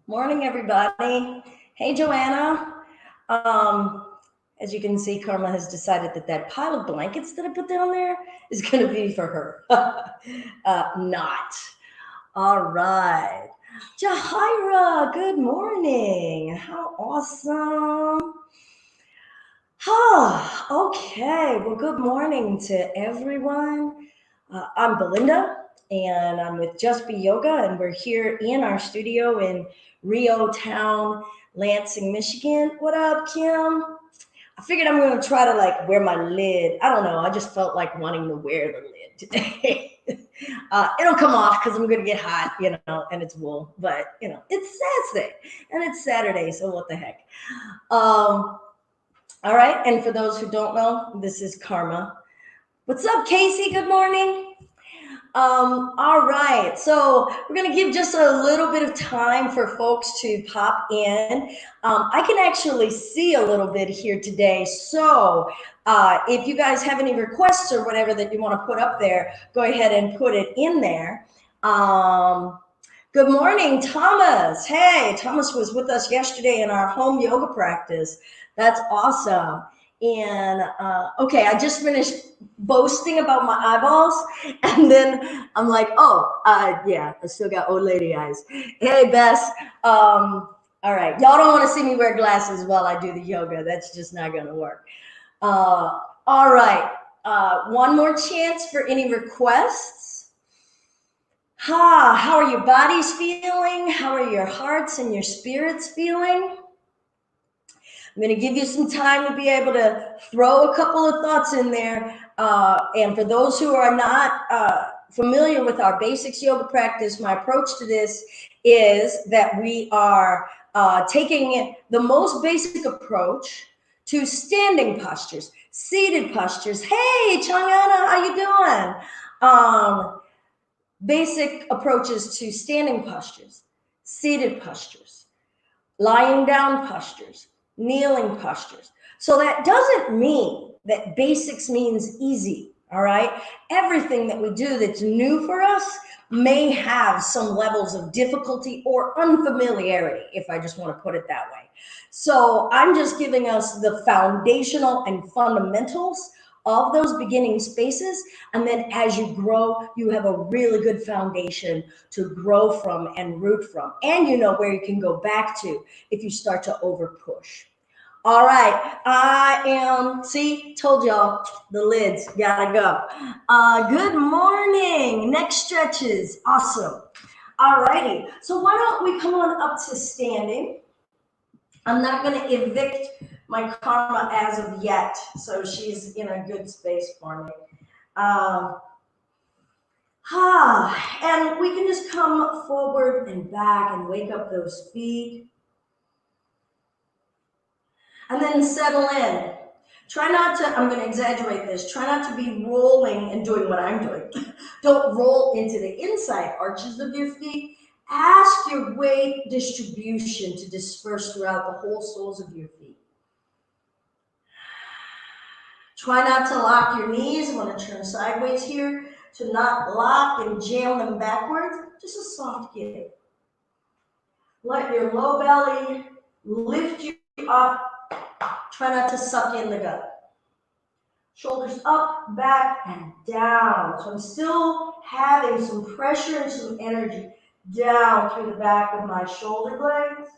Morning, everybody. Hey, Joanna. As you can see, Karma has decided that that pile of blankets that I put down there is going to be for her. Not. All right. Jahira, good morning. How awesome. Okay. Well, good morning to everyone. I'm Belinda, and I'm with Just Be Yoga, and we're here in our studio in Rio Town, Lansing, Michigan. What up, Kim? I figured I'm going to try to wear my lid. I don't know. I just felt like wanting to wear the lid today. It'll come off because I'm going to get hot, and it's wool. But, it's Saturday, and it's Saturday, so what the heck. All right. And for those who don't know, this is Karma. What's up, Casey? Good morning. All right. So we're going to give just a little bit of time for folks to pop in. I can actually see a little bit here today. So if you guys have any requests or whatever that you want to put up there, go ahead and put it in there. Good morning, Thomas. Hey, Thomas was with us yesterday in our home yoga practice. That's awesome. And okay, I just finished boasting about my eyeballs, and then I'm like, yeah, I still got old lady eyes. Hey, Bess. All right, y'all don't want to see me wear glasses while I do the yoga. That's just not going to work. All right, one more chance for any requests. How are your bodies feeling? How are your hearts and your spirits feeling? I'm going to give you some time to be able to throw a couple of thoughts in there. And for those who are not familiar with our basics yoga practice, my approach to this is that we are taking the most basic approach to standing postures, seated postures. Hey, Changyana, how you doing? Basic approaches to standing postures, seated postures, lying down postures, kneeling postures. So that doesn't mean that basics means easy, all right? Everything that we do that's new for us may have some levels of difficulty or unfamiliarity, if I just want to put it that way. So I'm just giving us the foundational and fundamentals of those beginning spaces, and then as you grow, you have a really good foundation to grow from and root from, and you know where you can go back to if you start to over push. All right, I am, told y'all, the lids gotta go. Good morning, neck stretches, awesome. All righty, so why don't we come on up to standing. I'm not gonna evict my Karma as of yet, so she's in a good space for me. And we can just come forward and back and wake up those feet. And then settle in. Try not to, I'm going to exaggerate this, try not to be rolling and doing what I'm doing. Don't roll into the inside arches of your feet. Ask your weight distribution to disperse throughout the whole soles of your feet. Try not to lock your knees. I'm going to turn sideways here. To not lock and jam them backwards. Just a soft give. Let your low belly lift you up. Try not to suck in the gut. Shoulders up, back, and down. So I'm still having some pressure and some energy down through the back of my shoulder blades.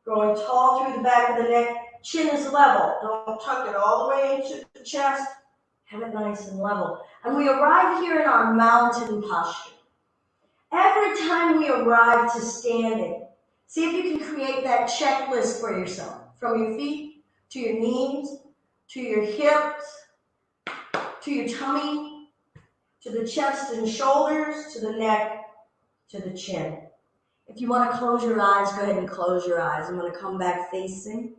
Growing tall through the back of the neck. Chin is level. Don't tuck it all the way into the chest. Have it nice and level. And we arrive here in our mountain posture. Every time we arrive to standing, see if you can create that checklist for yourself. From your feet, to your knees, to your hips, to your tummy, to the chest and shoulders, to the neck, to the chin. If you want to close your eyes, go ahead and close your eyes. I'm going to come back facing.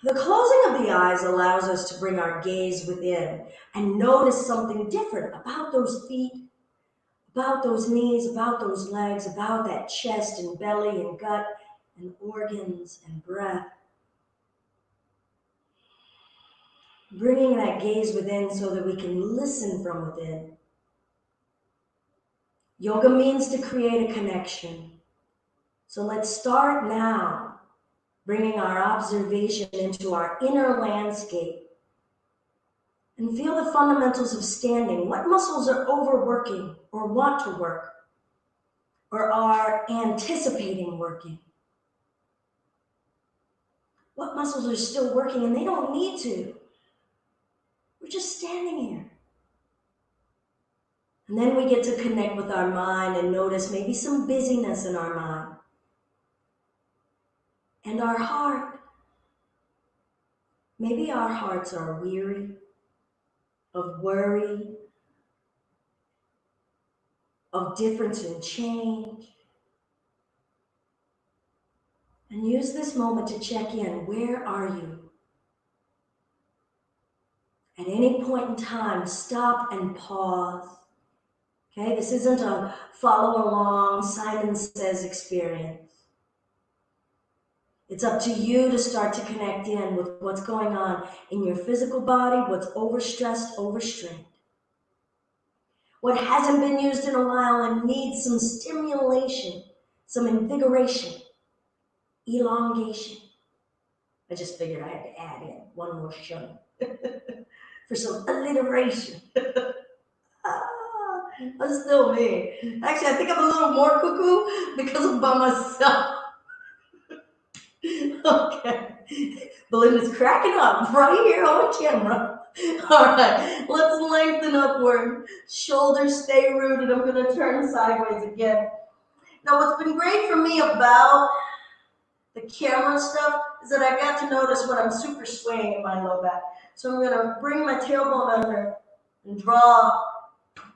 The closing of the eyes allows us to bring our gaze within and notice something different about those feet, about those knees, about those legs, about that chest and belly and gut and organs and breath. Bringing that gaze within so that we can listen from within. Yoga means to create a connection. So let's start now, bringing our observation into our inner landscape. And feel the fundamentals of standing. What muscles are overworking or want to work or are anticipating working? What muscles are still working and they don't need to? We're just standing here. And then we get to connect with our mind and notice maybe some busyness in our mind. And our heart. Maybe our hearts are weary of worry, of difference and change. And use this moment to check in. Where are you? At any point in time, stop and pause. Okay, this isn't a follow along, Simon Says experience. It's up to you to start to connect in with what's going on in your physical body, what's overstressed, overstrained. What hasn't been used in a while and needs some stimulation, some invigoration, elongation. I just figured I had to add in one more shun for some alliteration. That's still me. Actually, I think I'm a little more cuckoo because I'm by myself. Okay. Belinda's cracking up right here on camera. All right, let's lengthen upward. Shoulders stay rooted. I'm going to turn sideways again. Now, what's been great for me about the camera stuff is that I got to notice when I'm super swaying in my low back. So I'm going to bring my tailbone under and draw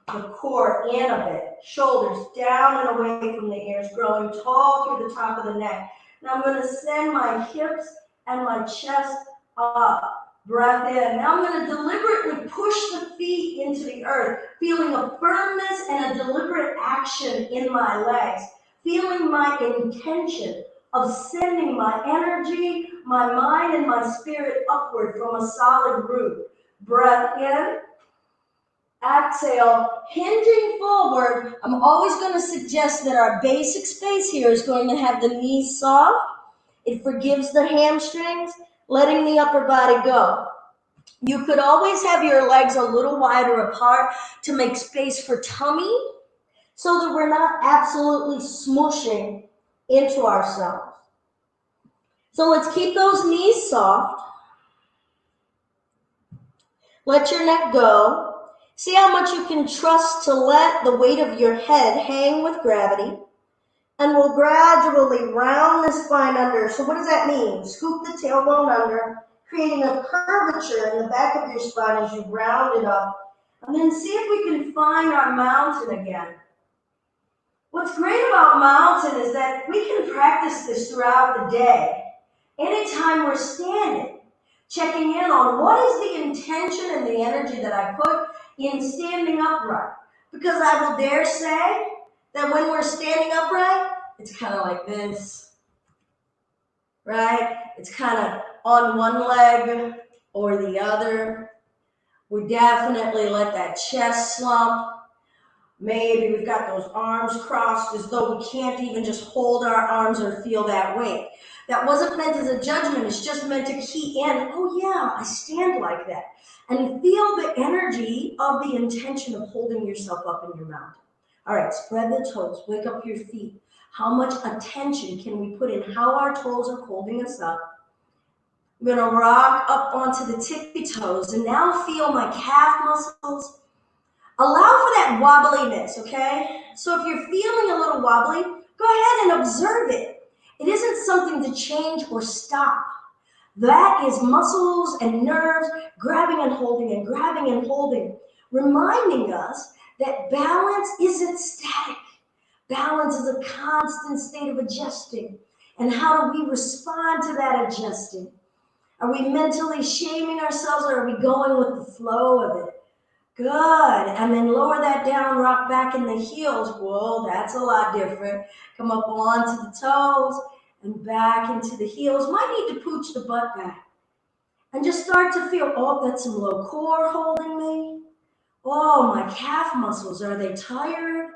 the core in a bit. Shoulders down and away from the ears, growing tall through the top of the neck. Now I'm going to send my hips and my chest up. Breath in. Now I'm going to deliberately push the feet into the earth, feeling a firmness and a deliberate action in my legs, feeling my intention of sending my energy, my mind, and my spirit upward from a solid root. Breath in. Exhale, hinging forward. I'm always going to suggest that our basic space here is going to have the knees soft. It forgives the hamstrings, letting the upper body go. You could always have your legs a little wider apart to make space for tummy so that we're not absolutely smushing into ourselves. So let's keep those knees soft. Let your neck go. See how much you can trust to let the weight of your head hang with gravity. And we'll gradually round the spine under. So what does that mean? Scoop the tailbone under, creating a curvature in the back of your spine as you round it up. And then see if we can find our mountain again. What's great about mountain is that we can practice this throughout the day. Anytime we're standing, checking in on what is the intention and the energy that I put in standing upright. Because I will dare say that when we're standing upright, it's kind of like this, right? It's kind of on one leg or the other. We definitely let that chest slump. Maybe we've got those arms crossed as though we can't even just hold our arms or feel that weight. That wasn't meant as a judgment. It's just meant to key in, oh yeah, I stand like that. And feel the energy of the intention of holding yourself up in your mountain. All right, spread the toes, wake up your feet. How much attention can we put in how our toes are holding us up? I'm going to rock up onto the tippy toes and now feel my calf muscles. Allow for that wobbliness, okay? So if you're feeling a little wobbly, go ahead and observe it. It isn't something to change or stop. That is muscles and nerves grabbing and holding, reminding us that balance isn't static. Balance is a constant state of adjusting. And how do we respond to that adjusting? Are we mentally shaming ourselves or are we going with the flow of it? Good. And then lower that down, rock back in the heels. Whoa, that's a lot different. Come up onto the toes and back into the heels. Might need to pooch the butt back. And just start to feel, oh, that's some low core holding me. Oh, my calf muscles, are they tired?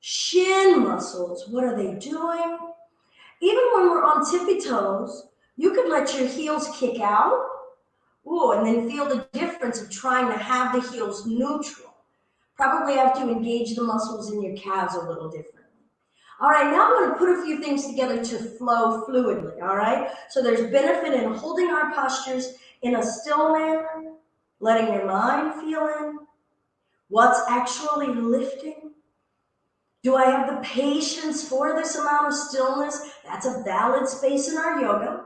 Shin muscles, what are they doing? Even when we're on tippy toes, you could let your heels kick out. Ooh, and then feel the difference of trying to have the heels neutral. Probably have to engage the muscles in your calves a little differently. All right, now I'm going to put a few things together to flow fluidly, all right? So there's benefit in holding our postures in a still manner, letting your mind feel in what's actually lifting. Do I have the patience for this amount of stillness? That's a valid space in our yoga.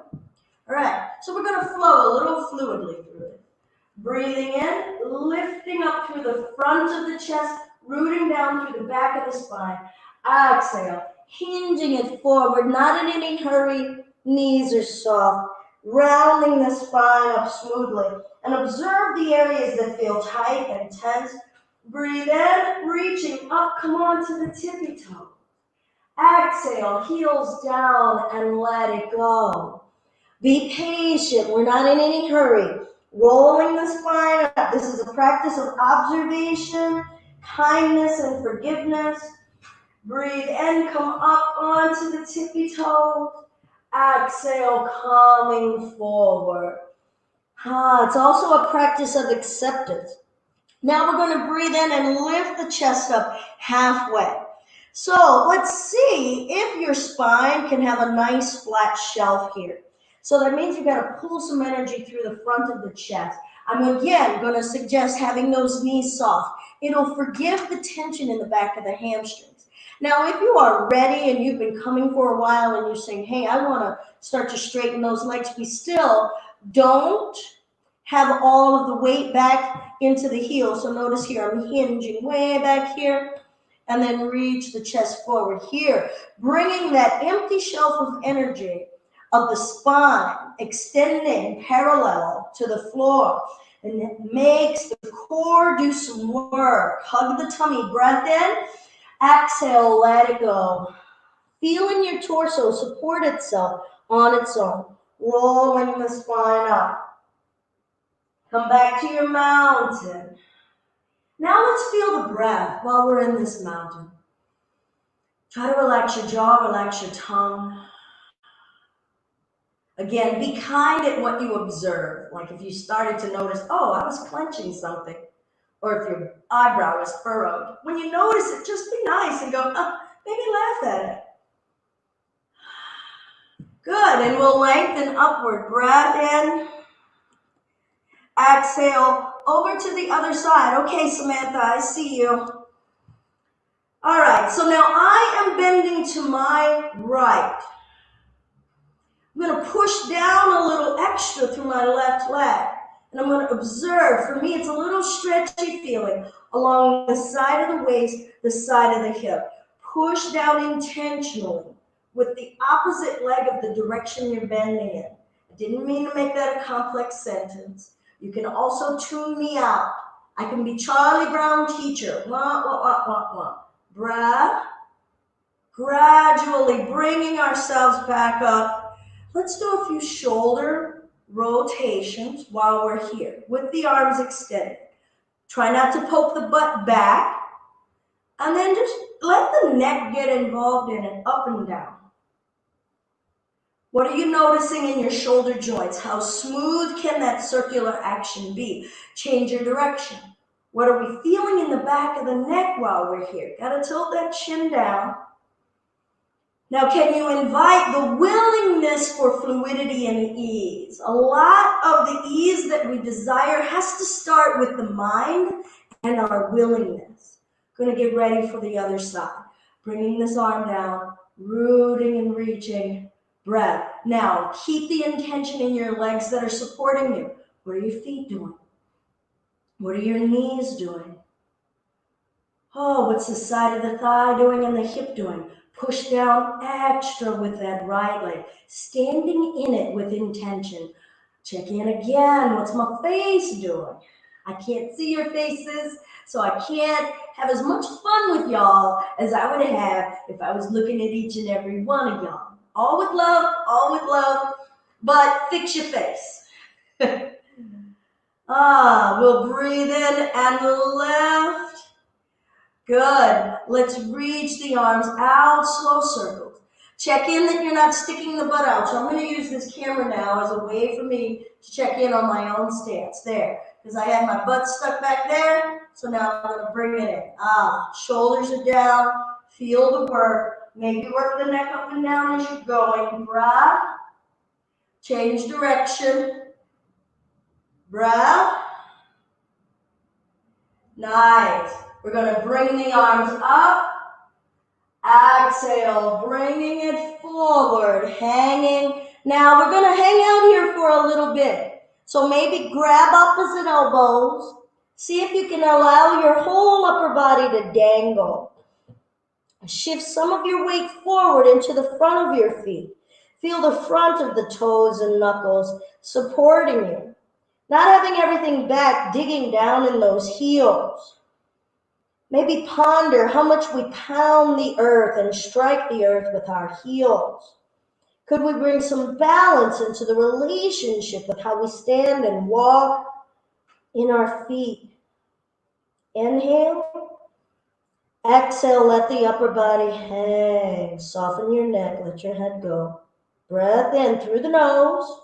All right, so we're going to flow a little fluidly through it. Breathing in, lifting up through the front of the chest, rooting down through the back of the spine. Exhale, hinging it forward, not in any hurry, knees are soft, rounding the spine up smoothly, and observe the areas that feel tight and tense. Breathe in, reaching up, come on to the tippy toe. Exhale, heels down and let it go. Be patient, we're not in any hurry. Rolling the spine up. This is a practice of observation, kindness, and forgiveness. Breathe in, come up onto the tippy toes. Exhale, coming forward. It's also a practice of acceptance. Now we're going to breathe in and lift the chest up halfway. So let's see if your spine can have a nice flat shelf here. So that means you've got to pull some energy through the front of the chest. I'm again going to suggest having those knees soft. It'll forgive the tension in the back of the hamstrings. Now, if you are ready and you've been coming for a while and you're saying, hey, I want to start to straighten those legs, we still don't have all of the weight back into the heel. So notice here, I'm hinging way back here and then reach the chest forward here, bringing that empty shelf of energy of the spine, extending parallel to the floor, and it makes the core do some work. Hug the tummy, breath in, exhale, let it go. Feeling your torso support itself on its own, rolling the spine up. Come back to your mountain. Now let's feel the breath while we're in this mountain. Try to relax your jaw, relax your tongue. Again, be kind at what you observe. Like if you started to notice, oh, I was clenching something, or if your eyebrow is furrowed. When you notice it, just be nice and go, maybe laugh at it. Good, and we'll lengthen upward. Breath in. Exhale, over to the other side. Okay, Samantha, I see you. All right, so now I am bending to my right. I'm going to push down a little extra through my left leg. And I'm going to observe. For me, it's a little stretchy feeling along the side of the waist, the side of the hip. Push down intentionally with the opposite leg of the direction you're bending in. I didn't mean to make that a complex sentence. You can also tune me out. I can be Charlie Brown teacher. Wah, wah, wah, wah, wah. Breath. Gradually bringing ourselves back up. Let's do a few shoulder rotations while we're here with the arms extended. Try not to poke the butt back. And then just let the neck get involved in it, up and down. What are you noticing in your shoulder joints? How smooth can that circular action be? Change your direction. What are we feeling in the back of the neck while we're here? Got to tilt that chin down. Now, can you invite the willingness for fluidity and ease? A lot of the ease that we desire has to start with the mind and our willingness. Going to get ready for the other side. Bringing this arm down, rooting and reaching, breath. Now, keep the intention in your legs that are supporting you. What are your feet doing? What are your knees doing? Oh, what's the side of the thigh doing and the hip doing? Push down extra with that right leg. Standing in it with intention. Check in again. What's my face doing? I can't see your faces, so I can't have as much fun with y'all as I would have if I was looking at each and every one of y'all. All with love, but fix your face. We'll breathe in and lift. Good. Let's reach the arms out, slow circles. Check in that you're not sticking the butt out. So I'm going to use this camera now as a way for me to check in on my own stance. There. Because I had my butt stuck back there. So now I'm going to bring it in. Shoulders are down. Feel the work. Maybe work the neck up and down as you're going. Breath. Change direction. Breath. Nice. We're going to bring the arms up. Exhale, bringing it forward, hanging. Now we're going to hang out here for a little bit. So maybe grab opposite elbows. See if you can allow your whole upper body to dangle. Shift some of your weight forward into the front of your feet. Feel the front of the toes and knuckles supporting you. Not having everything back, digging down in those heels. Maybe ponder how much we pound the earth and strike the earth with our heels. Could we bring some balance into the relationship with how we stand and walk in our feet? Inhale. Exhale, let the upper body hang. Soften your neck, let your head go. Breath in through the nose.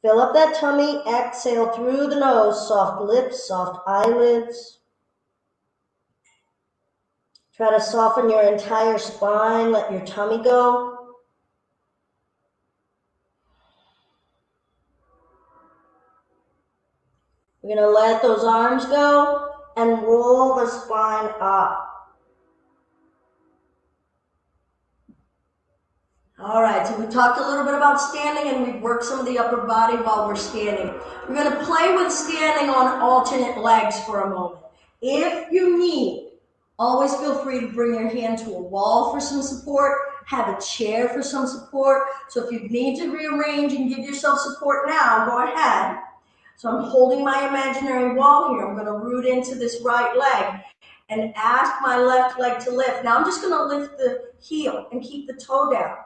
Fill up that tummy. Exhale through the nose. Soft lips, soft eyelids. Try to soften your entire spine. Let your tummy go. We're going to let those arms go and roll the spine up. All right, so we talked a little bit about standing and we've worked some of the upper body while we're standing. We're going to play with standing on alternate legs for a moment. If you need, always feel free to bring your hand to a wall for some support, have a chair for some support. So if you need to rearrange and give yourself support now, go ahead. So I'm holding my imaginary wall here. I'm going to root into this right leg and ask my left leg to lift. Now I'm just going to lift the heel and keep the toe down.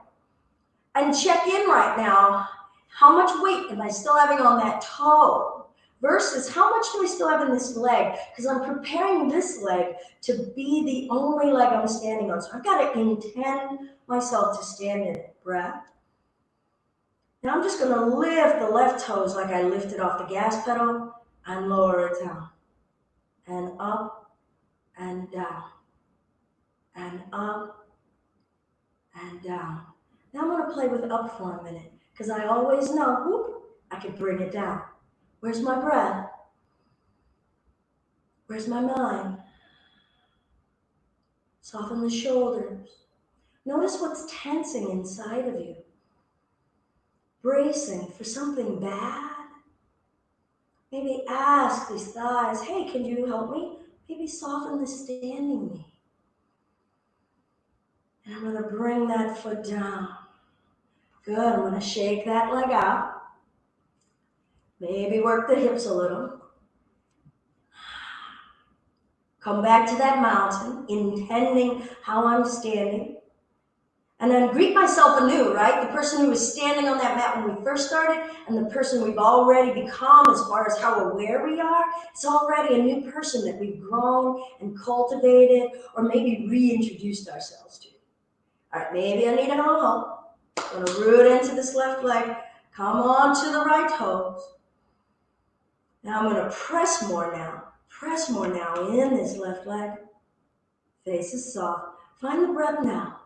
And check in right now, how much weight am I still having on that toe versus how much do I still have in this leg? Because I'm preparing this leg to be the only leg I'm standing on. So I've got to intend myself to stand in it. Breath. Now I'm just going to lift the left toes like I lifted off the gas pedal and lower it down. And up and down. And up and down. Now I'm going to play with up for a minute because I always know, whoop, I can bring it down. Where's my breath? Where's my mind? Soften the shoulders. Notice what's tensing inside of you. Bracing for something bad. Maybe ask these thighs, hey, can you help me? Maybe soften the standing knee. And I'm going to bring that foot down. Good, I'm going to shake that leg out. Maybe work the hips a little. Come back to that mountain, intending how I'm standing. And then greet myself anew, right? The person who was standing on that mat when we first started and the person we've already become as far as how aware we are, it's already a new person that we've grown and cultivated or maybe reintroduced ourselves to. All right, maybe I need a help. I'm going to root into this left leg. Come on to the right toes. Now I'm going to press more now. Press more now in this left leg. Face is soft. Find the breath now.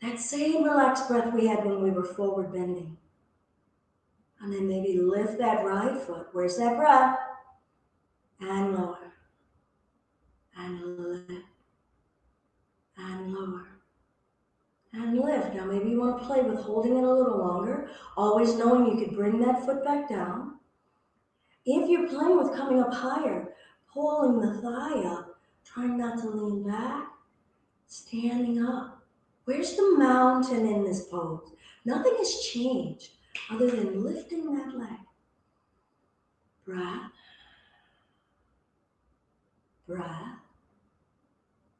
That same relaxed breath we had when we were forward bending. And then maybe lift that right foot. Where's that breath? And lower. And lift. And lower. And lift. Now maybe you want to play with holding it a little longer. Always knowing you could bring that foot back down. If you're playing with coming up higher, pulling the thigh up, trying not to lean back, standing up. Where's the mountain in this pose? Nothing has changed other than lifting that leg. Breath. Breath.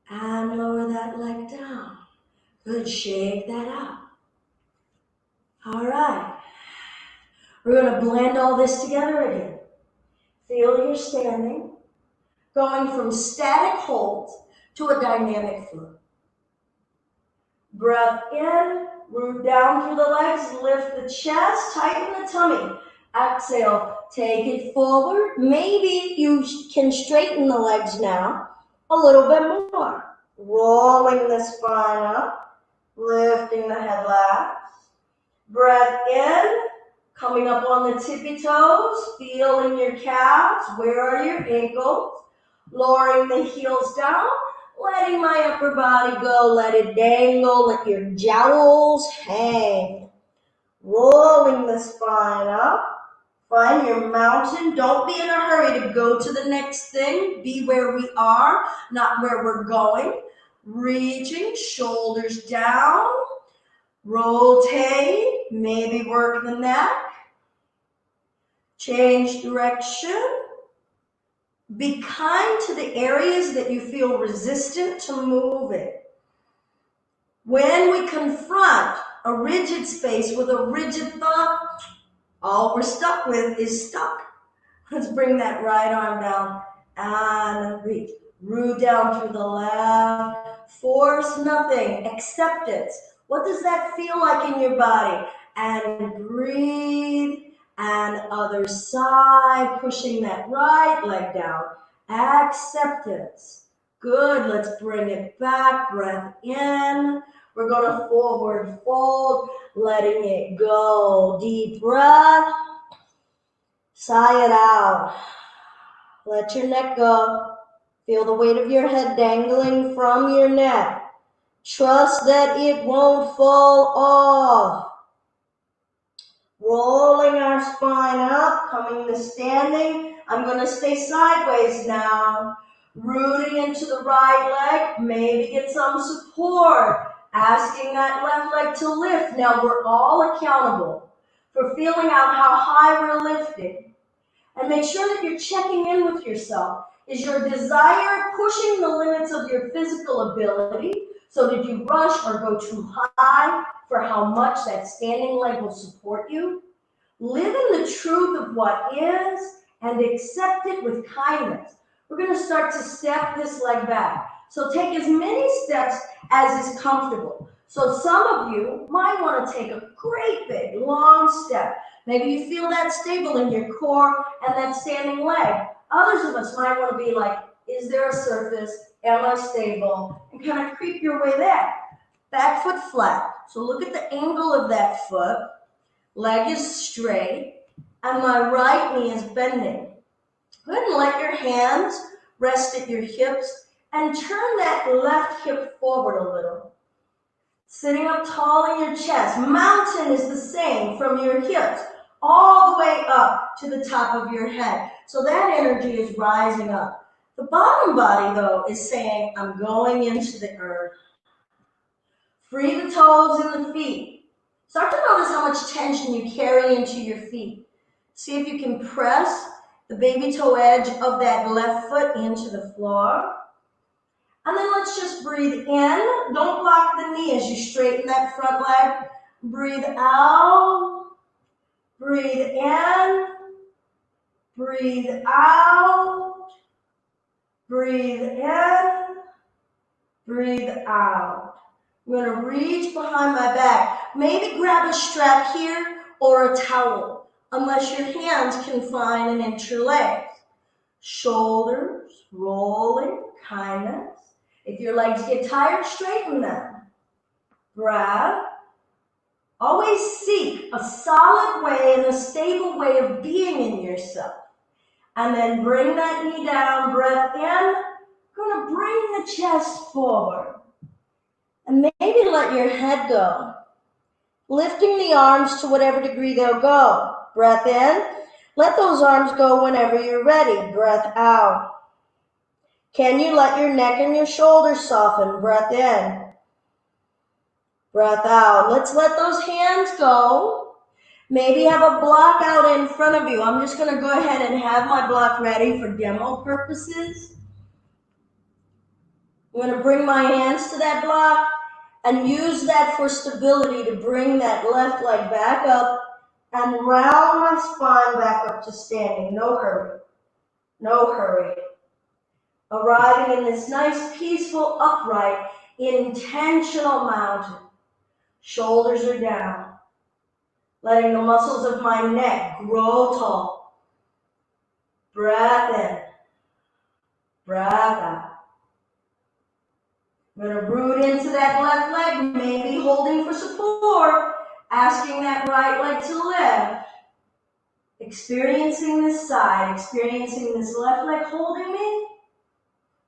And lower that leg down. Good, shake that out. All right. We're going to blend all this together again. Feel you're standing, going from static hold to a dynamic flow. Breath in, root down through the legs, lift the chest, tighten the tummy. Exhale, take it forward. Maybe you can straighten the legs now a little bit more. Rolling the spine up, lifting the head last. Breath in, coming up on the tippy toes, feeling your calves. Where are your ankles? Lowering the heels down, letting my upper body go. Let it dangle, let your jowls hang. Rolling the spine up. Find your mountain. Don't be in a hurry to go to the next thing. Be where we are, not where we're going. Reaching, shoulders down. Rotate, maybe work the neck. Change direction. Be kind to the areas that you feel resistant to moving. When we confront a rigid space with a rigid thought, all we're stuck with is stuck. Let's bring that right arm down and reach. Root down through the left. Force nothing. Acceptance. What does that feel like in your body? And breathe. And other side. Pushing that right leg down. Acceptance. Good. Let's bring it back. Breath in. We're going to forward fold. Letting it go. Deep breath. Sigh it out. Let your neck go. Feel the weight of your head dangling from your neck. Trust that it won't fall off. Rolling our spine up, coming to standing. I'm going to stay sideways now. Rooting into the right leg. Maybe get some support. Asking that left leg to lift. Now we're all accountable for feeling out how high we're lifting. And make sure that you're checking in with yourself. Is your desire pushing the limits of your physical ability? So did you rush or go too high for how much that standing leg will support you? Live in the truth of what is and accept it with kindness. We're going to start to step this leg back. So take as many steps as is comfortable. So some of you might want to take a great big long step. Maybe you feel that stable in your core and that standing leg. Others of us might want to be like, is there a surface? Am I stable? And kind of creep your way there. Back foot flat. So look at the angle of that foot. Leg is straight. And my right knee is bending. Go ahead and let your hands rest at your hips and turn that left hip forward a little. Sitting up tall in your chest. Mountain is the same from your hips all the way up to the top of your head. So that energy is rising up. The bottom body, though, is saying, I'm going into the earth. Free the toes and the feet. Start to notice how much tension you carry into your feet. See if you can press the baby toe edge of that left foot into the floor. And then let's just breathe in. Don't block the knee as you straighten that front leg. Breathe out. Breathe in. Breathe out. Breathe in. Breathe out. I'm going to reach behind my back. Maybe grab a strap here or a towel, unless your hands can find and interlace. Shoulders rolling, kindness. If your legs get tired, straighten them. Breath. Always seek a solid way and a stable way of being in yourself. And then bring that knee down, breath in. Going to bring the chest forward. And maybe let your head go. Lifting the arms to whatever degree they'll go. Breath in. Let those arms go whenever you're ready. Breath out. Can you let your neck and your shoulders soften? Breath in. Breath out. Let's let those hands go. Maybe have a block out in front of you. I'm just going to go ahead and have my block ready for demo purposes. I'm going to bring my hands to that block and use that for stability to bring that left leg back up and round my spine back up to standing. No hurry. No hurry. Arriving in this nice, peaceful, upright, intentional mountain. Shoulders are down. Letting the muscles of my neck grow tall. Breath in. Breath out. I'm going to root into that left leg, maybe holding for support, asking that right leg to lift. Experiencing this side, experiencing this left leg holding me.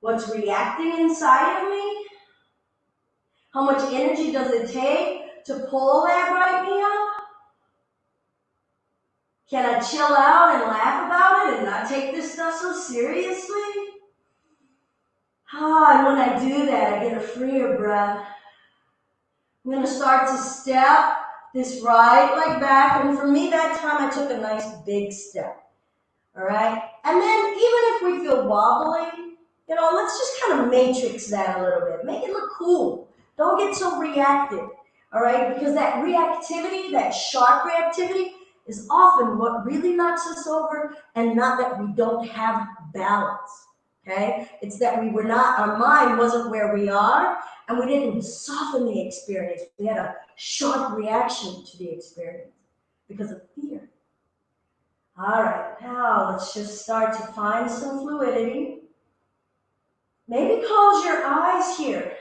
What's reacting inside of me? How much energy does it take to pull that right knee up? Can I chill out and laugh about it and not take this stuff so seriously? And when I do that, I get a freer breath. I'm going to start to step this right leg back. And for me, that time I took a nice big step. All right? And then even if we feel wobbly, let's just kind of matrix that a little bit. Make it look cool. Don't get so reactive. All right? Because that reactivity, that sharp reactivity, is often what really knocks us over, and not that we don't have balance. Okay? It's that our mind wasn't where we are, and we didn't soften the experience. We had a sharp reaction to the experience because of fear. All right, now let's just start to find some fluidity. Maybe close your eyes here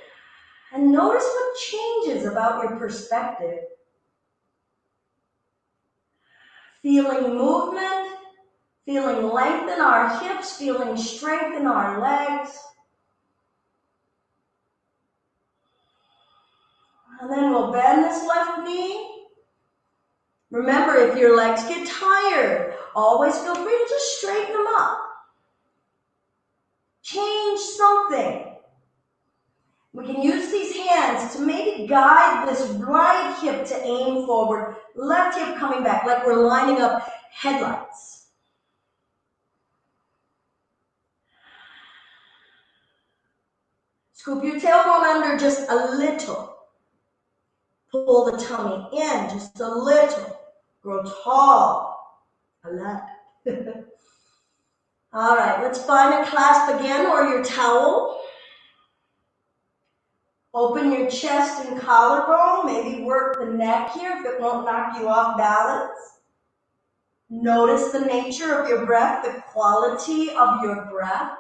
and notice what changes about your perspective. Feeling movement, feeling length in our hips, feeling strength in our legs. And then we'll bend this left knee. Remember, if your legs get tired, always feel free to just straighten them up. Change something. We can use these hands to maybe guide this right hip to aim forward, left hip coming back, like we're lining up headlights. Scoop your tailbone under just a little. Pull the tummy in just a little. Grow tall. A lot. All right, let's find a clasp again or your towel. Open your chest and collarbone. Maybe work the neck here if it won't knock you off balance. Notice the nature of your breath, the quality of your breath.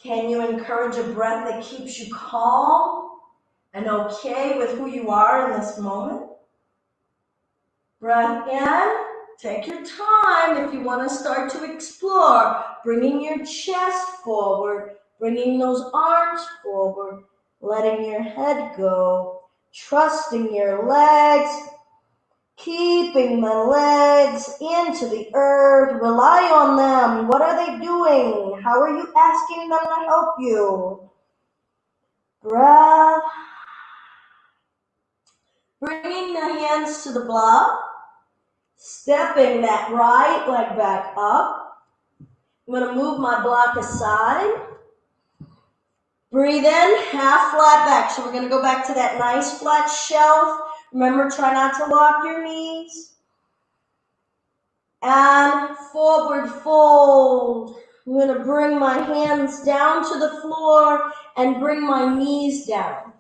Can you encourage a breath that keeps you calm and okay with who you are in this moment? Breath in. Take your time if you want to start to explore, bringing your chest forward, bringing those arms forward, letting your head go, trusting your legs, keeping the legs into the earth. Rely on them. What are they doing? How are you asking them to help you? Breath. Bringing the hands to the block. Stepping that right leg back up. I'm going to move my block aside. Breathe in, half flat back. So we're going to go back to that nice flat shelf. Remember, try not to lock your knees. And forward fold. I'm going to bring my hands down to the floor and bring my knees down.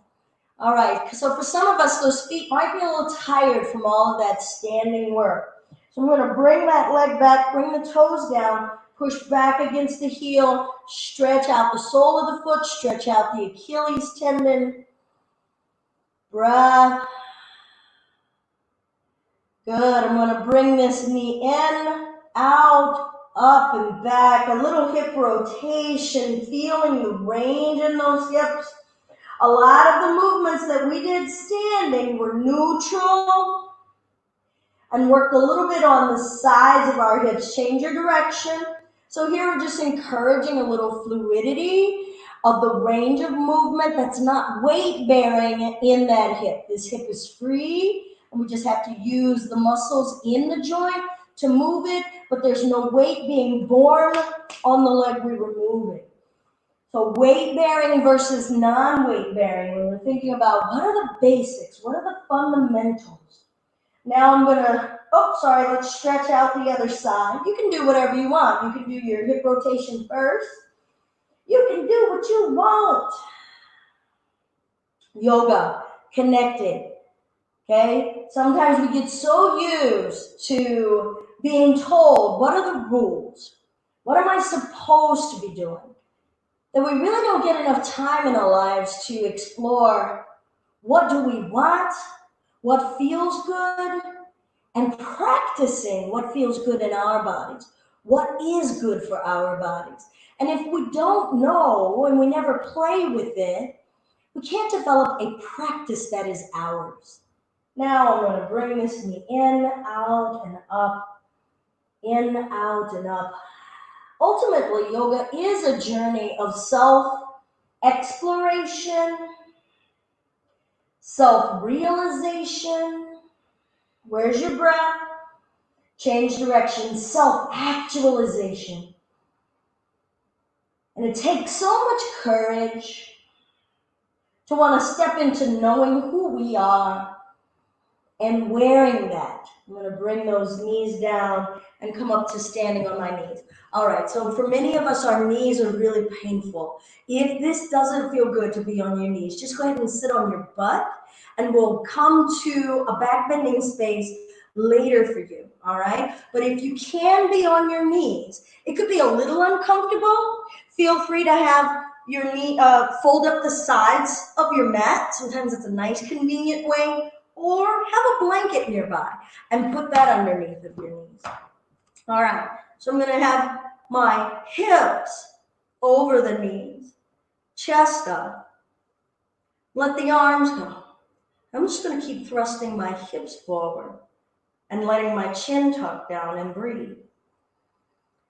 All right, so for some of us, those feet might be a little tired from all of that standing work. So I'm going to bring that leg back, bring the toes down, push back against the heel, stretch out the sole of the foot, stretch out the Achilles tendon. Breath. Good, I'm going to bring this knee in, out, up and back, a little hip rotation, feeling the range in those hips. A lot of the movements that we did standing were neutral and worked a little bit on the sides of our hips. Change your direction. So here we're just encouraging a little fluidity of the range of movement that's not weight bearing in that hip. This hip is free and we just have to use the muscles in the joint to move it, but there's no weight being borne on the leg we were moving. So weight bearing versus non-weight bearing, when we're thinking about what are the basics, what are the fundamentals? Now I'm gonna, let's stretch out the other side. You can do whatever you want. You can do your hip rotation first. You can do what you want. Yoga, connected, okay? Sometimes we get so used to being told, what are the rules? What am I supposed to be doing? That we really don't get enough time in our lives to explore what do we want, what feels good, and practicing what feels good in our bodies. What is good for our bodies? And if we don't know and we never play with it, we can't develop a practice that is ours. Now I'm going to bring this knee in, out, and up, in, out, and up. Ultimately, yoga is a journey of self-exploration, self-realization. Where's your breath? Change direction, self-actualization. And it takes so much courage to want to step into knowing who we are and wearing that. I'm going to bring those knees down and come up to standing on my knees. All right, so for many of us, our knees are really painful. If this doesn't feel good to be on your knees, just go ahead and sit on your butt, and we'll come to a back bending space later for you, all right? But if you can be on your knees, it could be a little uncomfortable. Feel free to have your knee, fold up the sides of your mat. Sometimes it's a nice, convenient way. Or have a blanket nearby and put that underneath of your knees. All right, so I'm going to have my hips over the knees, chest up. Let the arms go. I'm just going to keep thrusting my hips forward and letting my chin tuck down and breathe.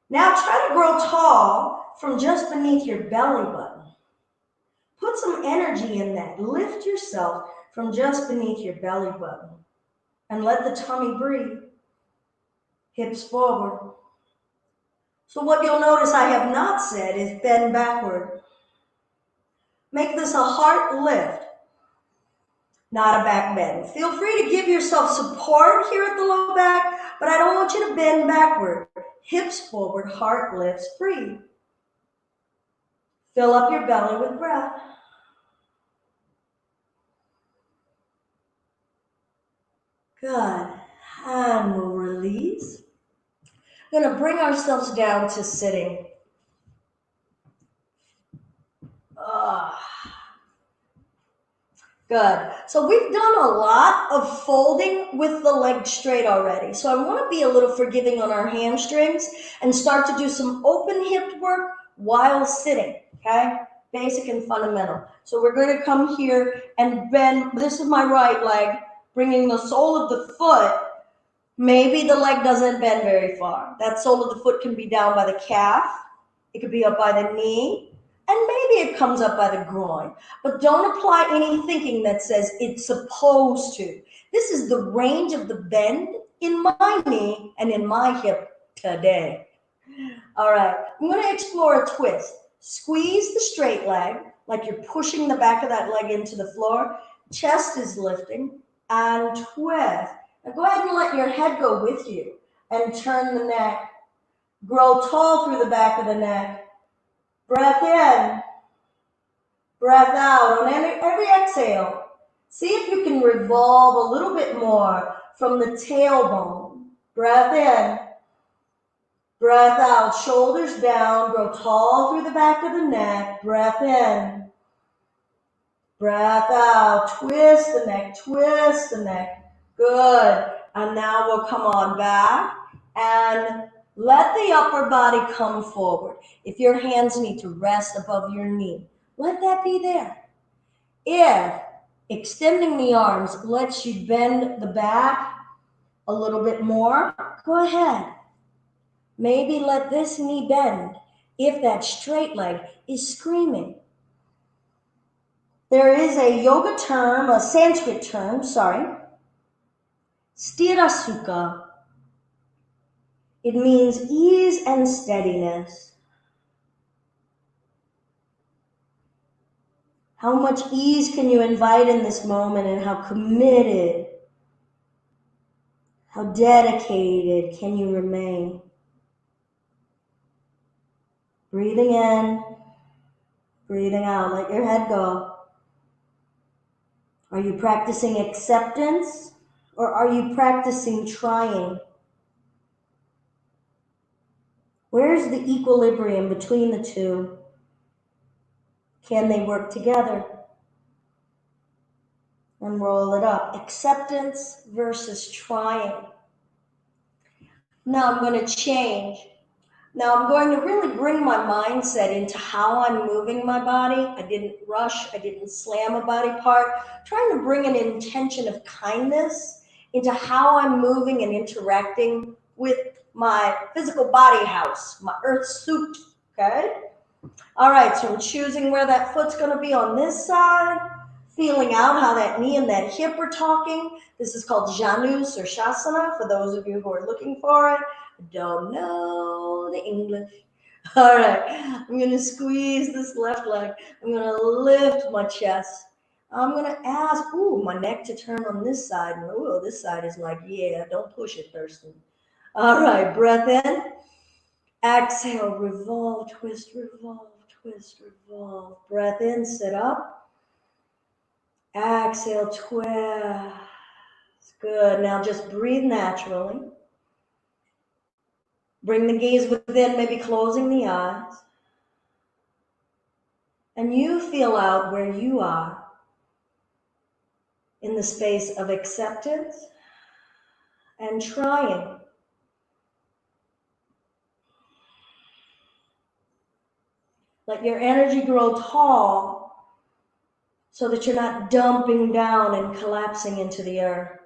Now try to grow tall from just beneath your belly button. Put some energy in that. Lift yourself from just beneath your belly button and let the tummy breathe. Hips forward. So what you'll notice I have not said is bend backward. Make this a heart lift, not a back bend. Feel free to give yourself support here at the low back, but I don't want you to bend backward. Hips forward, heart lifts, breathe. Fill up your belly with breath. Good. And we'll release. We're going to bring ourselves down to sitting. Good. So we've done a lot of folding with the legs straight already. So I want to be a little forgiving on our hamstrings and start to do some open hip work while sitting, okay? Basic and fundamental. So we're going to come here and bend. This is my right leg, bringing the sole of the foot. Maybe the leg doesn't bend very far. That sole of the foot can be down by the calf. It could be up by the knee. And maybe it comes up by the groin. But don't apply any thinking that says it's supposed to. This is the range of the bend in my knee and in my hip today. All right, I'm going to explore a twist. Squeeze the straight leg like you're pushing the back of that leg into the floor. Chest is lifting and twist. Now go ahead and let your head go with you and turn the neck. Grow tall through the back of the neck. Breath in, breath out. On every exhale, see if you can revolve a little bit more from the tailbone. Breath in, breath out. Shoulders down, grow tall through the back of the neck. Breath in, breath out. Twist the neck, twist the neck. Good. And now we'll come on back and let the upper body come forward. If your hands need to rest above your knee, let that be there. If extending the arms lets you bend the back a little bit more, go ahead. Maybe let this knee bend if that straight leg is screaming. There is a yoga term, a Sanskrit term, steadiness. It means ease and steadiness. How much ease can you invite in this moment, and how committed How dedicated can you remain? Breathing in, breathing out. Let your head go. Are you practicing acceptance or are you practicing trying? Where's the equilibrium between the two? Can they work together? And roll it up. Acceptance versus trying. Now I'm going to change. Now I'm going to really bring my mindset into how I'm moving my body. I didn't rush. I didn't slam a body part. Trying to bring an intention of kindness into how I'm moving and interacting with my physical body house, my earth suit, okay? All right, so I'm choosing where that foot's going to be on this side, feeling out how that knee and that hip are talking. This is called Janus or Shasana for those of you who are looking for it. I don't know the English. All right, I'm going to squeeze this left leg. I'm going to lift my chest. I'm going to ask, my neck to turn on this side. And this side is like, yeah, don't push it, Thurston. All right, breath in. Exhale, revolve, twist, revolve, twist, revolve. Breath in, sit up. Exhale, twist. Good. Now just breathe naturally. Bring the gaze within, maybe closing the eyes. And you feel out where you are in the space of acceptance and trying. Let your energy grow tall so that you're not dumping down and collapsing into the earth.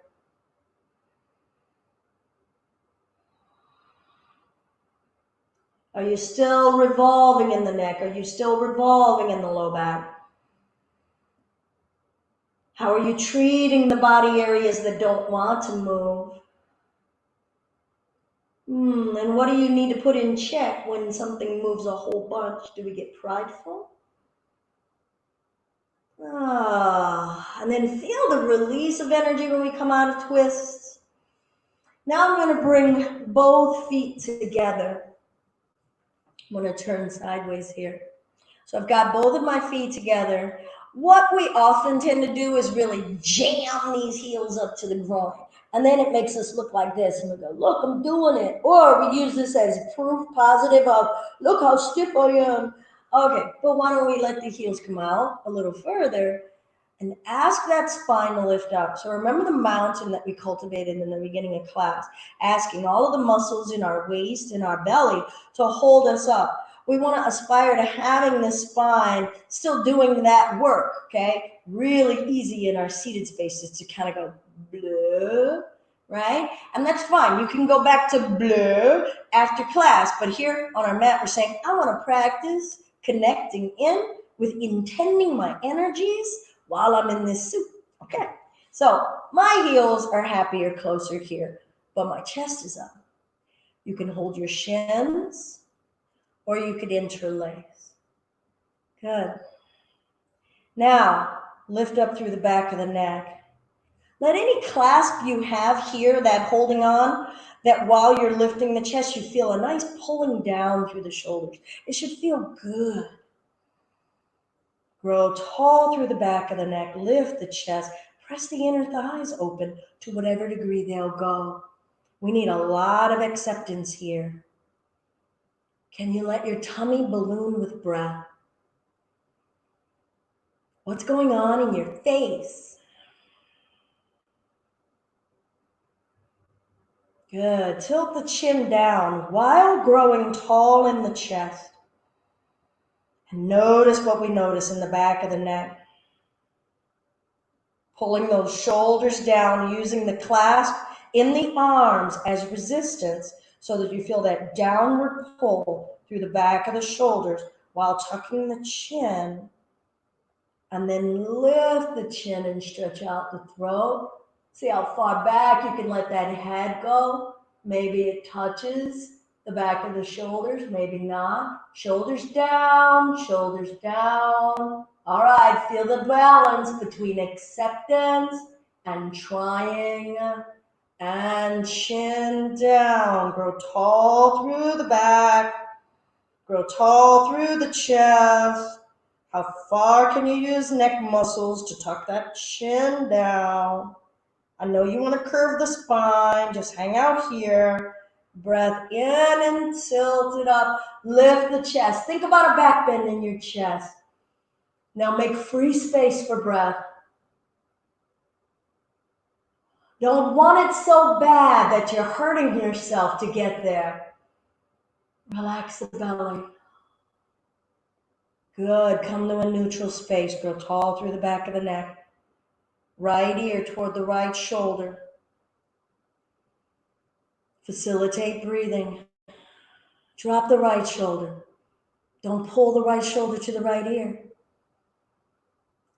Are you still revolving in the neck? Are you still revolving in the low back? How are you treating the body areas that don't want to move? And what do you need to put in check when something moves a whole bunch? Do we get prideful? And then feel the release of energy when we come out of twists. Now I'm going to bring both feet together. I'm going to turn sideways here. So I've got both of my feet together. What we often tend to do is really jam these heels up to the groin. And then it makes us look like this. And we go, look, I'm doing it. Or we use this as proof positive of, look how stiff I am. Okay, but why don't we let the heels come out a little further and ask that spine to lift up. So remember the mountain that we cultivated in the beginning of class, asking all of the muscles in our waist and our belly to hold us up. We want to aspire to having the spine still doing that work, okay? Really easy in our seated spaces to kind of go bleh, right? And that's fine. You can go back to bleh after class. But here on our mat, we're saying, I want to practice connecting in with intending my energies while I'm in this suit, okay? So my heels are happier closer here, but my chest is up. You can hold your shins, or you could interlace. Good. Now, lift up through the back of the neck. Let any clasp you have here, that holding on, that while you're lifting the chest, you feel a nice pulling down through the shoulders. It should feel good. Grow tall through the back of the neck. Lift the chest. Press the inner thighs open to whatever degree they'll go. We need a lot of acceptance here. Can you let your tummy balloon with breath? What's going on in your face? Good. Tilt the chin down while growing tall in the chest. And notice what we notice in the back of the neck. Pulling those shoulders down, using the clasp in the arms as resistance so that you feel that downward pull through the back of the shoulders while tucking the chin. And then lift the chin and stretch out the throat. See how far back you can let that head go. Maybe it touches the back of the shoulders, maybe not. Shoulders down, shoulders down. All right, feel the balance between acceptance and trying And chin down. Grow tall through the back. Grow tall through the chest. How far can you use neck muscles to tuck that chin down? I know you want to curve the spine. Just hang out here. Breath in and tilt it up. Lift the chest. Think about a back bend in your chest. Now make free space for breath. Don't want it so bad that you're hurting yourself to get there. Relax the belly. Good. Come to a neutral space. Grow tall through the back of the neck. Right ear toward the right shoulder. Facilitate breathing. Drop the right shoulder. Don't pull the right shoulder to the right ear.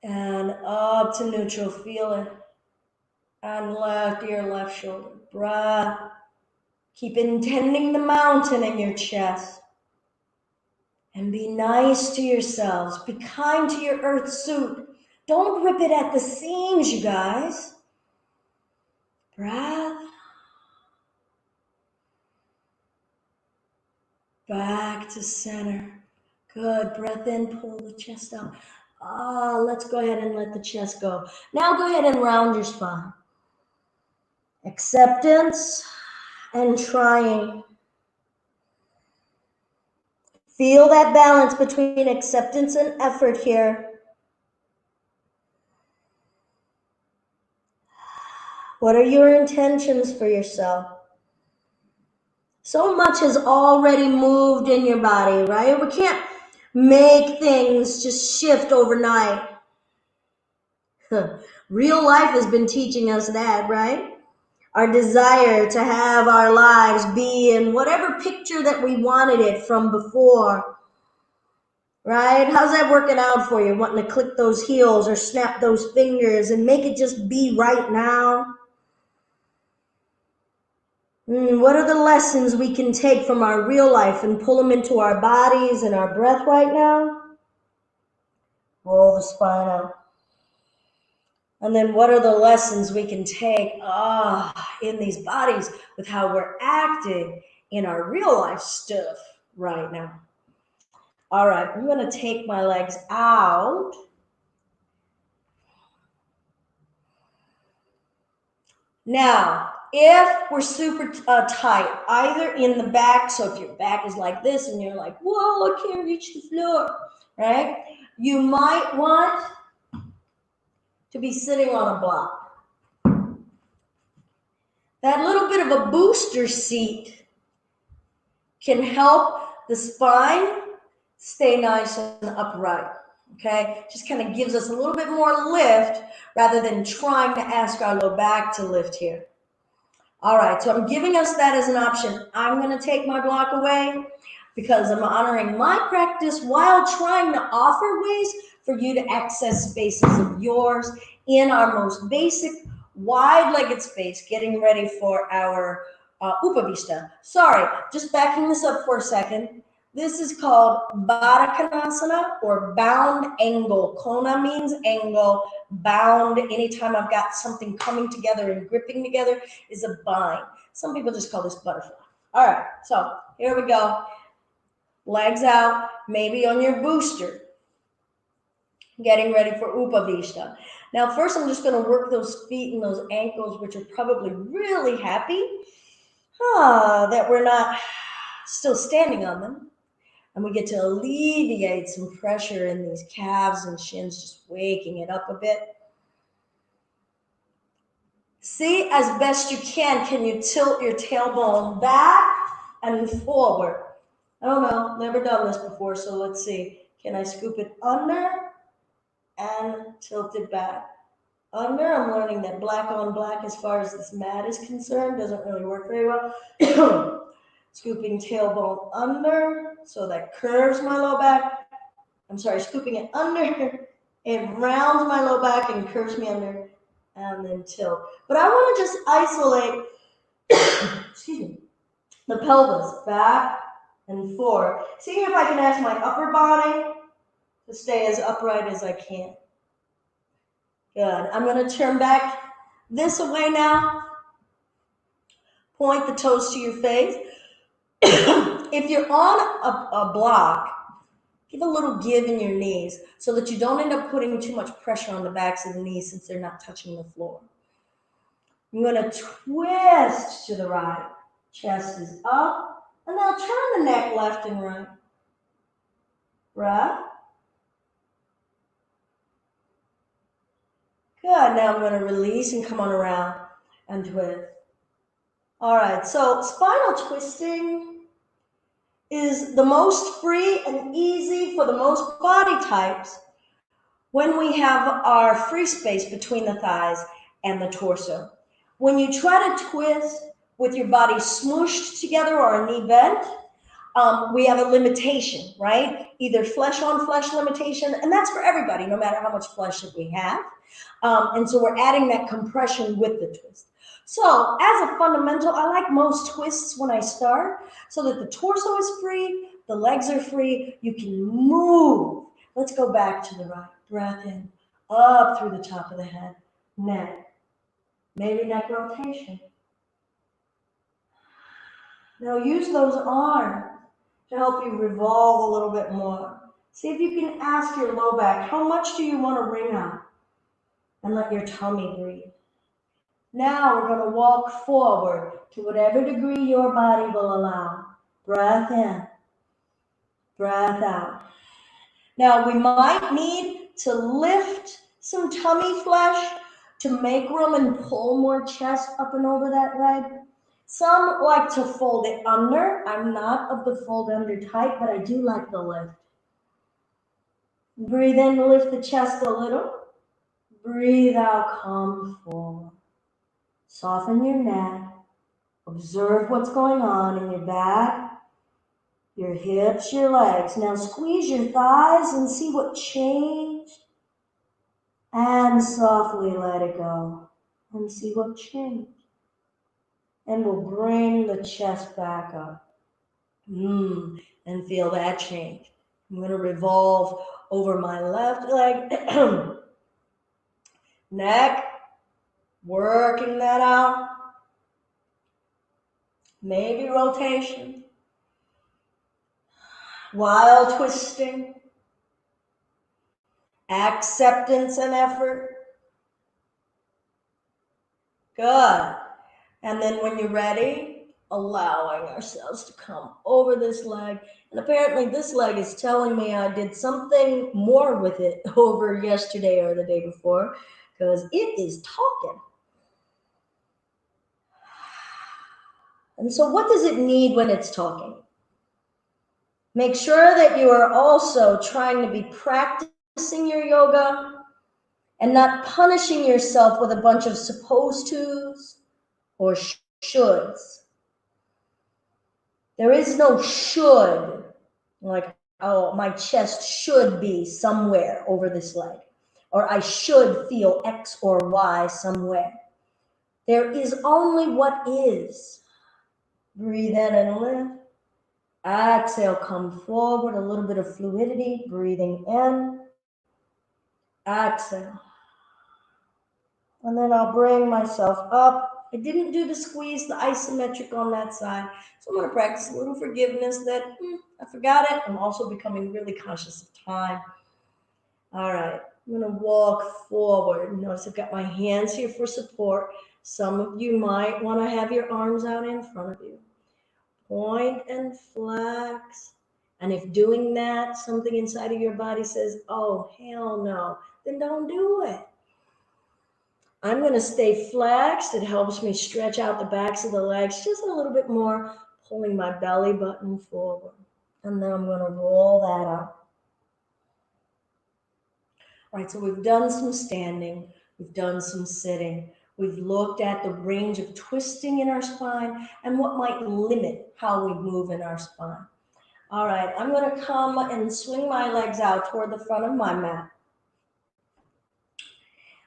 And up to neutral. Feel it. And left ear, left shoulder. Breath. Keep intending the mountain in your chest. And be nice to yourselves. Be kind to your earth suit. Don't rip it at the seams, you guys. Breath. Back to center. Good. Breath in, pull the chest out. Let's go ahead and let the chest go. Now go ahead and round your spine. Acceptance and trying. Feel that balance between acceptance and effort here. What are your intentions for yourself? So much has already moved in your body, right? We can't make things just shift overnight. Real life has been teaching us that, right? Our desire to have our lives be in whatever picture that we wanted it from before. Right? How's that working out for you? Wanting to click those heels or snap those fingers and make it just be right now? What are the lessons we can take from our real life and pull them into our bodies and our breath right now? Roll the spine out. And then what are the lessons we can take in these bodies with how we're acting in our real life stuff right now? All right, I'm going to take my legs out. Now, if we're super tight, either in the back, so if your back is like this and you're like, whoa, I can't reach the floor, right? You might want to be sitting on a block. That little bit of a booster seat can help the spine stay nice and upright, okay? Just kind of gives us a little bit more lift rather than trying to ask our low back to lift here. All right, so I'm giving us that as an option. I'm going to take my block away because I'm honoring my practice while trying to offer ways for you to access spaces of yours in our most basic wide-legged space, getting ready for our Upavishta. Sorry, just backing this up for a second. This is called Baddha Konasana or bound angle. Kona means angle. Bound, anytime I've got something coming together and gripping together, is a bind. Some people just call this butterfly. All right, so here we go. Legs out, maybe on your booster. Getting ready for Upavishta. Now, first I'm just going to work those feet and those ankles, which are probably really happy that we're not still standing on them. And we get to alleviate some pressure in these calves and shins, just waking it up a bit. See, as best you can you tilt your tailbone back and forward? I don't know, never done this before, so let's see. Can I scoop it under and tilt it back? Under, I'm learning that black on black as far as this mat is concerned doesn't really work very well. Scooping tailbone under, so that curves my low back. I'm sorry, scooping it under, it rounds my low back and curves me under, and then tilt. But I want to just isolate, excuse me, the pelvis back and forward. Seeing if I can ask my upper body to stay as upright as I can. Good. I'm going to turn back this way now. Point the toes to your face. If you're on a block, give a little give in your knees so that you don't end up putting too much pressure on the backs of the knees since they're not touching the floor. I'm going to twist to the right. Chest is up. And now turn the neck left and right. Breath. Good. Now I'm going to release and come on around and twist. All right. So spinal twisting is the most free and easy for the most body types when we have our free space between the thighs and the torso. When you try to twist with your body smooshed together or a knee bent, we have a limitation, right? Either flesh on flesh limitation, and that's for everybody, no matter how much flesh that we have. And so we're adding that compression with the twist. So as a fundamental, I like most twists when I start so that the torso is free, the legs are free, you can move. Let's go back to the right. Breath in, up through the top of the head, neck, maybe neck rotation. Now use those arms to help you revolve a little bit more. See if you can ask your low back, how much do you want to wring out? And let your tummy breathe. Now we're going to walk forward to whatever degree your body will allow. Breath in, breath out. Now we might need to lift some tummy flesh to make room and pull more chest up and over that leg. Some like to fold it under. I'm not of the fold under type, but I do like the lift. Breathe in to lift the chest a little. Breathe out, come forward. Soften your neck. Observe what's going on in your back, your hips, your legs. Now squeeze your thighs and see what changed. And softly let it go and see what changed. And we'll bring the chest back up. And feel that change. I'm going to revolve over my left leg. Neck. Working that out. Maybe rotation. While twisting. Acceptance and effort. Good. And then when you're ready, allowing ourselves to come over this leg. And apparently this leg is telling me I did something more with it over yesterday or the day before, because it is talking. And so what does it need when it's talking? Make sure that you are also trying to be practicing your yoga and not punishing yourself with a bunch of supposed tos or shoulds. There is no should, like, oh, my chest should be somewhere over this leg, or I should feel X or Y somewhere. There is only what is. Breathe in and lift. Exhale, come forward, a little bit of fluidity, breathing in. Exhale. And then I'll bring myself up. I didn't do the squeeze, the isometric on that side. So I'm going to practice a little forgiveness that I forgot it. I'm also becoming really conscious of time. All right. I'm going to walk forward. Notice I've got my hands here for support. Some of you might want to have your arms out in front of you. Point and flex. And if doing that, something inside of your body says, oh, hell no, then don't do it. I'm going to stay flexed. It helps me stretch out the backs of the legs just a little bit more, pulling my belly button forward. And then I'm going to roll that up. All right, so we've done some standing. We've done some sitting. We've looked at the range of twisting in our spine and what might limit how we move in our spine. All right, I'm going to come and swing my legs out toward the front of my mat.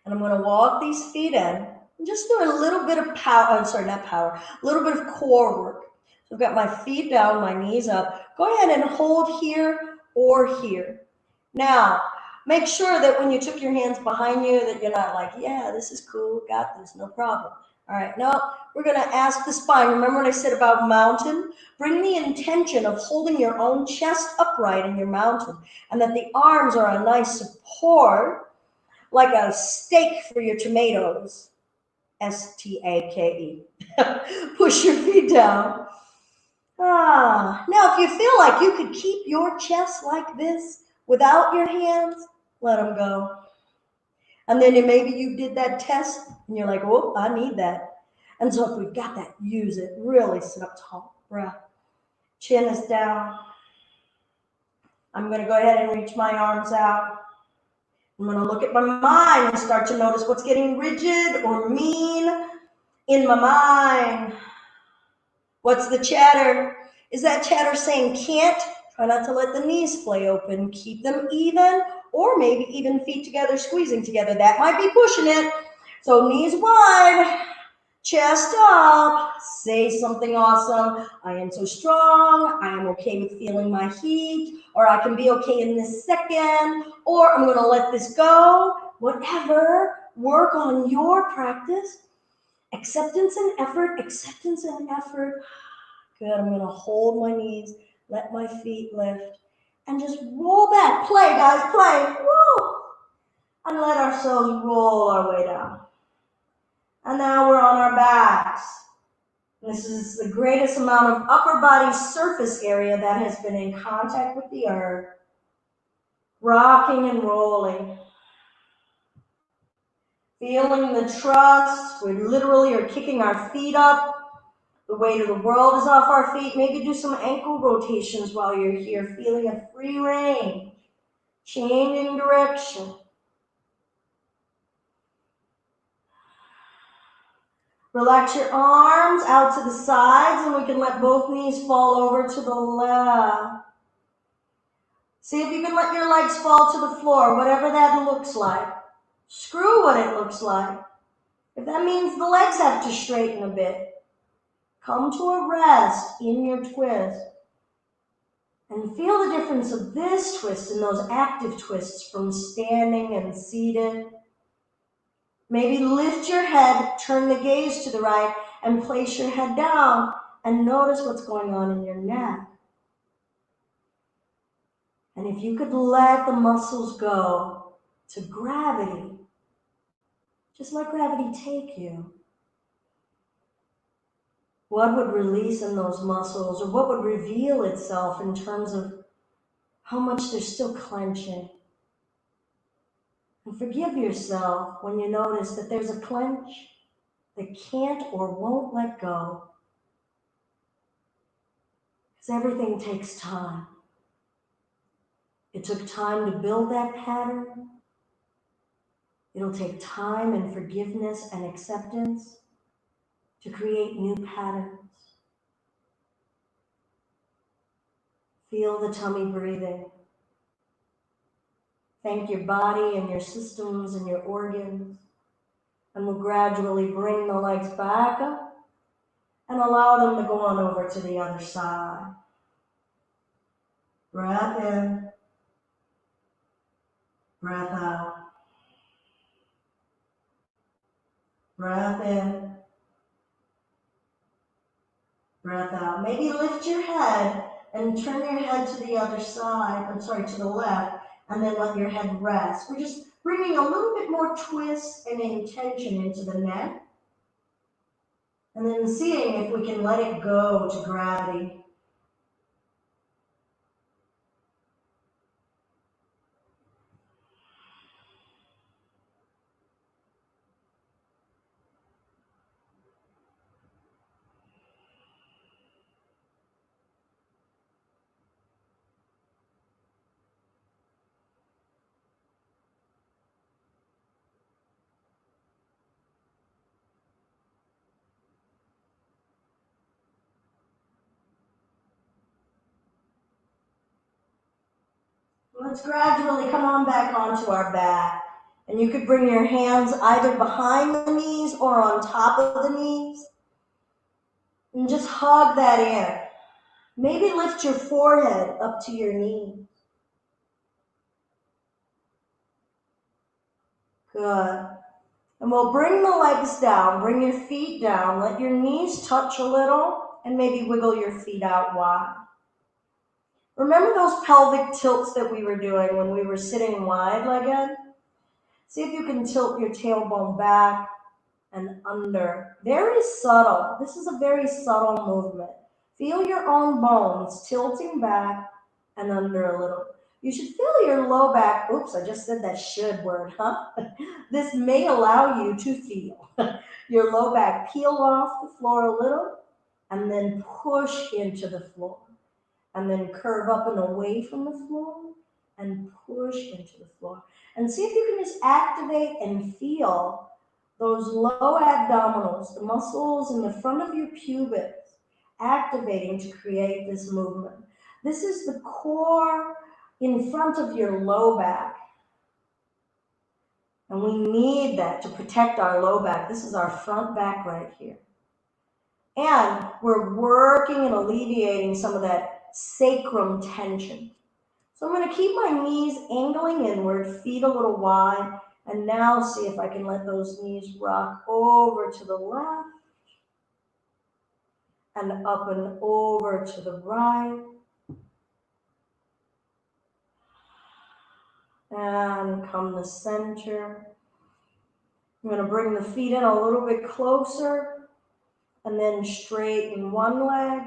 And I'm going to walk these feet in and just do a little bit of a little bit of core work. So I've got my feet down, my knees up. Go ahead and hold here or here. Now, make sure that when you took your hands behind you that you're not like, yeah, this is cool, got this, no problem. All right, now we're going to ask the spine. Remember what I said about mountain? Bring the intention of holding your own chest upright in your mountain, and that the arms are a nice support, like a stake for your tomatoes. Stake. Push your feet down. Now, if you feel like you could keep your chest like this without your hands, let them go. And then maybe you did that test and you're like, oh, I need that. And so if we've got that, use it. Really sit up tall. Breath. Chin is down. I'm going to go ahead and reach my arms out. I'm going to look at my mind and start to notice what's getting rigid or mean in my mind. What's the chatter? Is that chatter saying can't? Try not to let the knees splay open. Keep them even, or maybe even feet together, squeezing together. That might be pushing it. So knees wide, chest up. Say something awesome. I am so strong. I am okay with feeling my heat, or I can be okay in this second, or I'm going to let this go. Whatever. Work on your practice. Acceptance and effort, acceptance and effort. Good, I'm going to hold my knees, let my feet lift, and just roll back. Play, guys, play. Woo! And let ourselves roll our way down. And now we're on our backs. This is the greatest amount of upper body surface area that has been in contact with the earth. Rocking and rolling. Feeling the trust. We literally are kicking our feet up. The weight of the world is off our feet. Maybe do some ankle rotations while you're here, feeling a free range, changing direction. Relax your arms out to the sides, and we can let both knees fall over to the left. See if you can let your legs fall to the floor, whatever that looks like. Screw what it looks like. If that means the legs have to straighten a bit, come to a rest in your twist. And feel the difference of this twist and those active twists from standing and seated. Maybe lift your head, turn the gaze to the right, and place your head down and notice what's going on in your neck. And if you could let the muscles go to gravity, just let gravity take you. What would release in those muscles, or what would reveal itself in terms of how much they're still clenching? And forgive yourself when you notice that there's a clench that can't or won't let go. Because everything takes time. It took time to build that pattern. It'll take time and forgiveness and acceptance to create new patterns. Feel the tummy breathing. Thank your body and your systems and your organs. And we'll gradually bring the legs back up and allow them to go on over to the other side. Breath in, breath out. Breath in, breath out. Maybe lift your head and turn your head to the other side, to the left, and then let your head rest. We're just bringing a little bit more twist and intention into the neck. And then seeing if we can let it go to gravity. Let's gradually come on back onto our back. And you could bring your hands either behind the knees or on top of the knees. And just hug that in. Maybe lift your forehead up to your knee. Good. And we'll bring the legs down, bring your feet down, let your knees touch a little, and maybe wiggle your feet out wide. Remember those pelvic tilts that we were doing when we were sitting wide-legged? See if you can tilt your tailbone back and under. Very subtle. This is a very subtle movement. Feel your own bones tilting back and under a little. You should feel your low back. Oops, I just said that should word, huh? This may allow you to feel your low back peel off the floor a little and then push into the floor. And then curve up and away from the floor and push into the floor. And see if you can just activate and feel those low abdominals, the muscles in the front of your pubis, activating to create this movement. This is the core in front of your low back. And we need that to protect our low back. This is our front back right here. And we're working and alleviating some of that sacrum tension. So I'm going to keep my knees angling inward, feet a little wide, and now see if I can let those knees rock over to the left and up and over to the right. And come to center. I'm going to bring the feet in a little bit closer and then straighten one leg,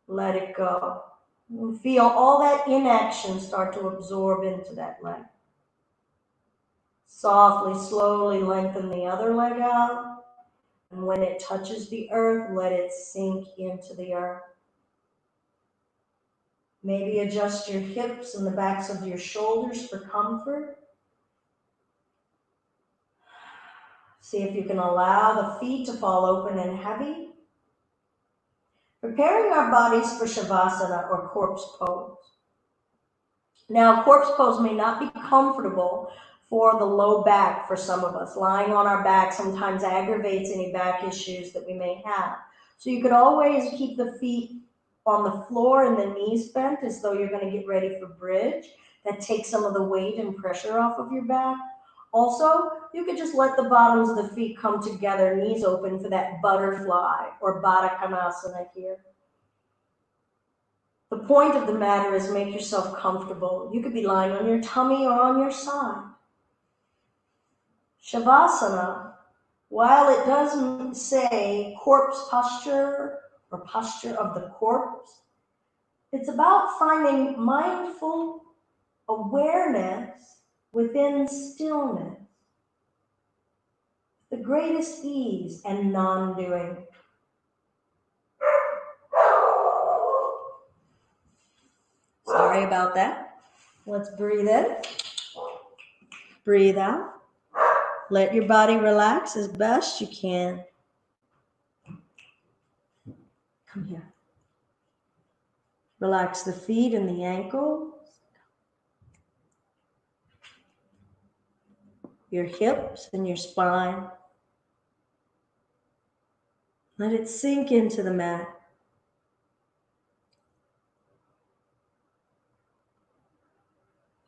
let it go. And feel all that inaction start to absorb into that leg. Softly, slowly lengthen the other leg out. And when it touches the earth, let it sink into the earth. Maybe adjust your hips and the backs of your shoulders for comfort. See if you can allow the feet to fall open and heavy. Preparing our bodies for Shavasana or corpse pose. Now, corpse pose may not be comfortable for the low back for some of us. Lying on our back sometimes aggravates any back issues that we may have. So you could always keep the feet on the floor and the knees bent as though you're going to get ready for bridge. That takes some of the weight and pressure off of your back. Also, you could just let the bottoms of the feet come together, knees open for that butterfly or Baddha Konasana here. The point of the matter is make yourself comfortable. You could be lying on your tummy or on your side. Shavasana, while it doesn't say corpse posture or posture of the corpse, it's about finding mindful awareness within stillness, the greatest ease and non-doing. Sorry about that. Let's breathe in, breathe out. Let your body relax as best you can. Come here. Relax the feet and the ankles, your hips and your spine. Let it sink into the mat.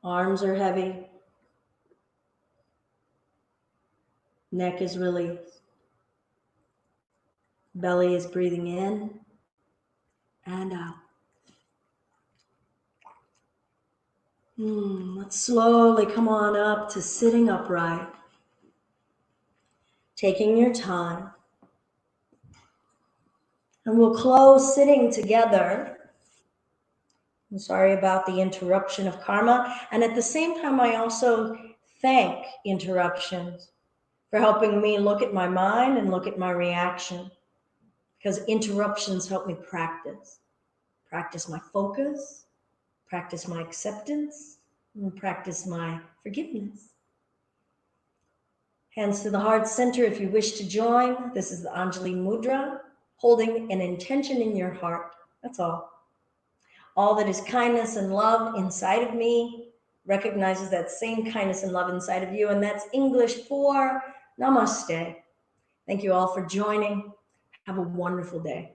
Arms are heavy. Neck is released. Belly is breathing in and out. Let's slowly come on up to sitting upright. Taking your time. And we'll close sitting together. I'm sorry about the interruption of karma. And at the same time, I also thank interruptions for helping me look at my mind and look at my reaction. Because interruptions help me practice. Practice my focus, practice my acceptance, and practice my forgiveness. Hands to the heart center if you wish to join. This is the Anjali Mudra, holding an intention in your heart. That's all. All that is kindness and love inside of me recognizes that same kindness and love inside of you, and that's English for Namaste. Thank you all for joining. Have a wonderful day.